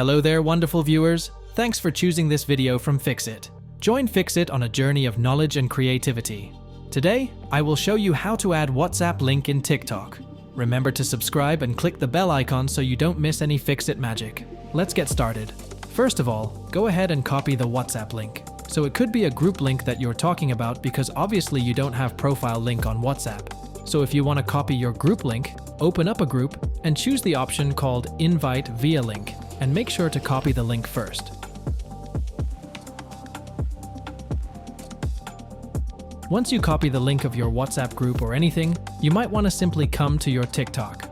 Hello there, wonderful viewers. Thanks for choosing this video from Fixit. Join Fixit on a journey of knowledge and creativity. Today, I will show you how to add WhatsApp link in TikTok. Remember to subscribe and click the bell icon so you don't miss any Fixit magic. Let's get started. First of all, go ahead and copy the WhatsApp link. So it could be a group link that you're talking about because obviously you don't have profile link on WhatsApp. So if you want to copy your group link, open up a group and choose the option called Invite via Link, and make sure to copy the link first. Once you copy the link of your WhatsApp group or anything, you might want to simply come to your TikTok.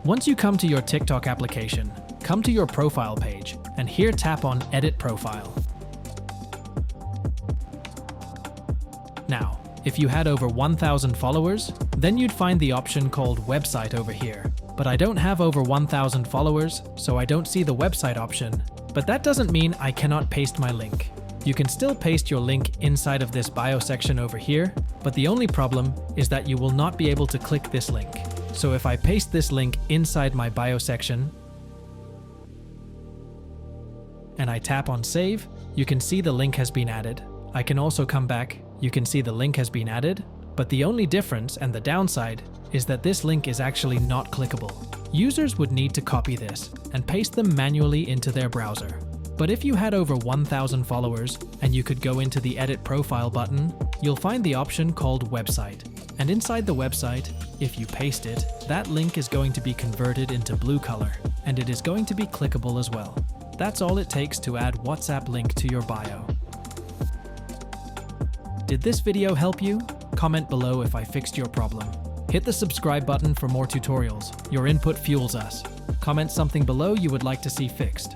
Once you come to your TikTok application, come to your profile page, and here tap on Edit Profile. Now, if you had over 1,000 followers, then you'd find the option called Website over here. But I don't have over 1,000 followers, so I don't see the website option. But that doesn't mean I cannot paste my link. You can still paste your link inside of this bio section over here, but the only problem is that you will not be able to click this link. So if I paste this link inside my bio section, and I tap on Save, you can see the link has been added. I can also come back, you can see the link has been added, but the only difference and the downside is that this link is actually not clickable. Users would need to copy this and paste them manually into their browser. But if you had over 1,000 followers and you could go into the Edit Profile button, you'll find the option called Website. And inside the website, if you paste it, that link is going to be converted into blue color, and it is going to be clickable as well. That's all it takes to add WhatsApp link to your bio. Did this video help you? Comment below if I fixed your problem. Hit the subscribe button for more tutorials. Your input fuels us. Comment something below you would like to see fixed.